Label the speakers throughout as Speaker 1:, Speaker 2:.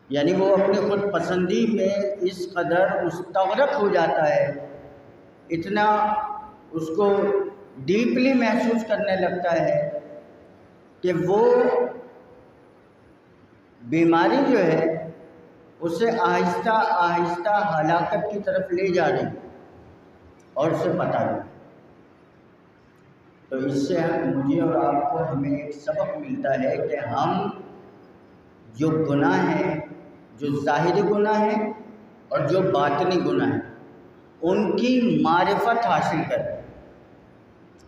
Speaker 1: یعنی وہ اپنی خود پسندی میں اس قدر مستغرق ہو جاتا ہے، اتنا اس کو ڈیپلی محسوس کرنے لگتا ہے کہ وہ بیماری جو ہے اسے آہستہ آہستہ ہلاکت کی طرف لے جا رہی اور اسے پتہ نہیں۔ تو اس سے مجھے اور آپ کو ہمیں ایک سبق ملتا ہے کہ ہم جو گناہ ہیں، جو ظاہری گناہ ہیں اور جو باطنی گناہ ہیں، ان کی معرفت حاصل کریں،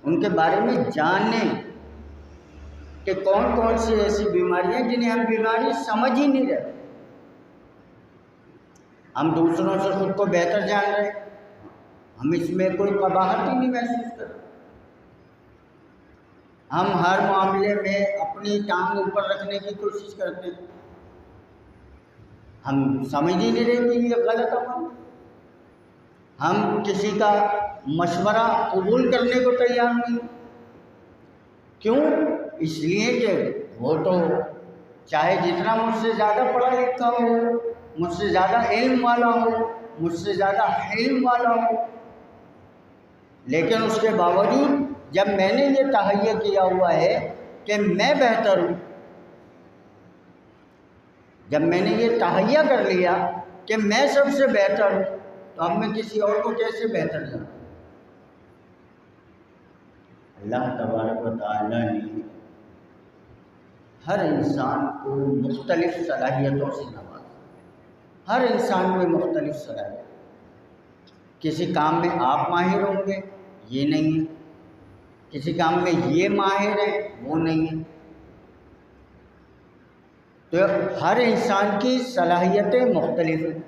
Speaker 1: ان کے بارے میں جانیں کہ کون کون سی ایسی بیماریاں جنہیں ہم بیماری سمجھ ہی نہیں رہے۔ ہم دوسروں سے خود کو بہتر جان رہے، ہم اس میں کوئی قباحت ہی نہیں محسوس کرتے، ہم ہر معاملے میں اپنی ٹانگ اوپر رکھنے کی کوشش کرتے ہیں، ہم سمجھ ہی نہیں رہے کہ یہ غلط عمل، ہم کسی کا مشورہ قبول کرنے کو تیار نہیں۔ کیوں؟ اس لیے کہ وہ تو چاہے جتنا مجھ سے زیادہ پڑھا لکھا ہو، مجھ سے زیادہ علم والا ہو، مجھ سے زیادہ حلم والا ہو، لیکن اس کے باوجود جب میں نے یہ تہیہ کیا ہوا ہے کہ میں بہتر ہوں، جب میں نے یہ تہیہ کر لیا کہ میں سب سے بہتر ہوں، تو اب میں کسی اور کو کیسے بہتر جانوں؟ اللہ تبارک و تعالیٰ نے ہر انسان کو مختلف صلاحیتوں سے نوازا، ہر انسان میں مختلف صلاحیت۔ کسی کام میں آپ ماہر ہوں گے، یہ نہیں ہے، کسی کام میں یہ ماہر ہے، وہ نہیں ہے۔ تو ہر انسان کی صلاحیتیں مختلف ہیں،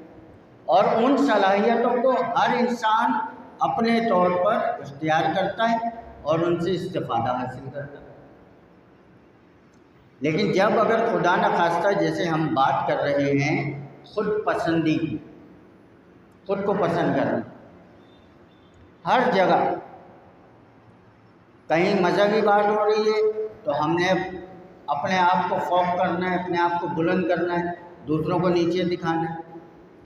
Speaker 1: اور ان صلاحیتوں کو ہر انسان اپنے طور پر اختیار کرتا ہے اور ان سے استفادہ حاصل کرتا ہے۔ لیکن جب اگر خدا نخواستہ جیسے ہم بات کر رہے ہیں خود پسندی کی، خود کو پسند کرنا، ہر جگہ کہیں مذہبی بات ہو رہی ہے تو ہم نے اپنے آپ کو فوق کرنا ہے، اپنے آپ کو بلند کرنا ہے، دوسروں کو نیچے دکھانا ہے۔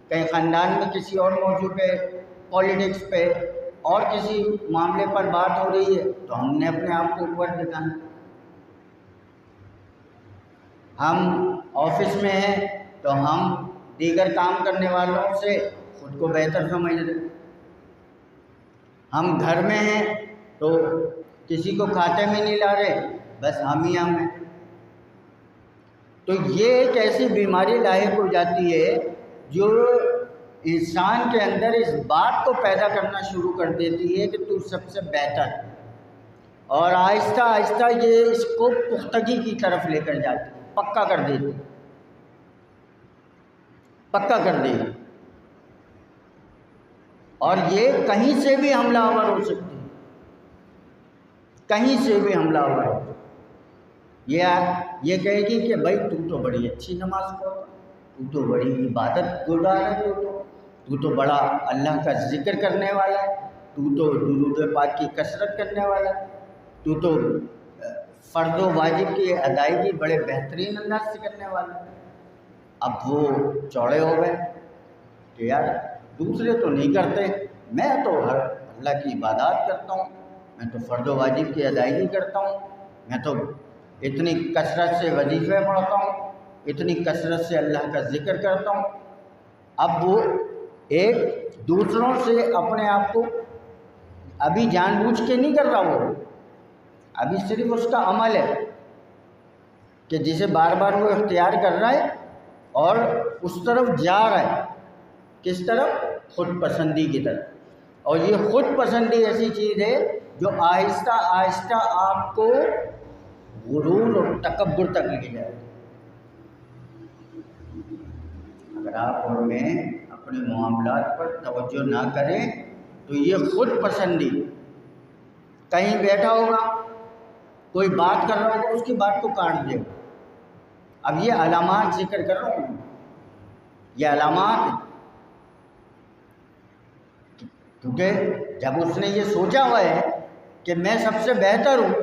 Speaker 1: کہیں خاندان میں کسی اور موضوع پہ، پولیٹکس پہ اور کسی معاملے پر بات ہو رہی ہے تو ہم نے اپنے آپ کو اوپر دکھانا ہے۔ ہم آفس میں ہیں تو ہم دیگر کام کرنے والوں سے خود کو بہتر سمجھ رہے ہیں، ہم گھر میں ہیں تو کسی کو کھاتے میں نہیں لا رہے، بس ہم ہی ہم ہیں۔ تو یہ ایک ایسی بیماری لاحق ہو جاتی ہے جو انسان کے اندر اس بات کو پیدا کرنا شروع کر دیتی ہے کہ تو سب سے بہتر ہے، اور آہستہ آہستہ یہ اس کو پختگی کی طرف لے کر جاتی ہے، پکا کر دیتی، پکا کر دیتی، اور یہ کہیں سے بھی حملہ آور ہو سکتی ہے، کہیں سے بھی حملہ آور ہو سکتی ہے۔ یہ کہے گی کہ بھائی تو بڑی اچھی نماز پڑھو، تو بڑی عبادت گزار ہے، تو بڑا اللہ کا ذکر کرنے والا ہے، تو درود پاک کی کثرت کرنے والا ہے، تو فرض و واجب کی ادائیگی بڑے بہترین انداز سے کرنے والا ہے۔ اب وہ چوڑے ہو گئے کہ یار دوسرے تو نہیں کرتے، میں تو ہر اللہ کی عبادات کرتا ہوں، میں تو فرض و واجب کی ادائیگی کرتا ہوں، میں تو اتنی کثرت سے وظیفے پڑھتا ہوں، اتنی کثرت سے اللہ کا ذکر کرتا ہوں۔ اب وہ ایک دوسروں سے اپنے آپ کو ابھی جان بوجھ کے نہیں کر رہا، وہ ابھی صرف اس کا عمل ہے کہ جسے بار بار وہ اختیار کر رہا ہے اور اس طرف جا رہا ہے، کس طرف؟ خود پسندی کی طرف۔ اور یہ خود پسندی ایسی چیز ہے جو آہستہ آہستہ آپ کو غرور اور تکبر تک لے جائے۔ اگر آپ اور میں اپنے معاملات پر توجہ نہ کریں تو یہ خود پسندی، کہیں بیٹھا ہوگا کوئی بات کر رہا ہوگا، اس کی بات کو کاٹ دے گا۔ اب یہ علامات ذکر کر رہا ہوں، یہ علامات، کیونکہ جب اس نے یہ سوچا ہوا ہے کہ میں سب سے بہتر ہوں،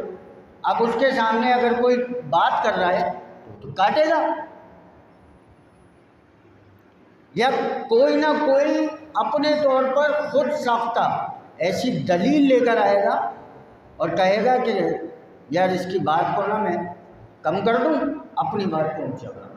Speaker 1: اب اس کے سامنے اگر کوئی بات کر رہا ہے تو کاٹے گا۔ یا کوئی نہ کوئی اپنے طور پر خود ساختہ ایسی دلیل لے کر آئے گا اور کہے گا کہ یار اس کی بات کو نا میں کم کر دوں، اپنی بات کو اونچا کر دوں۔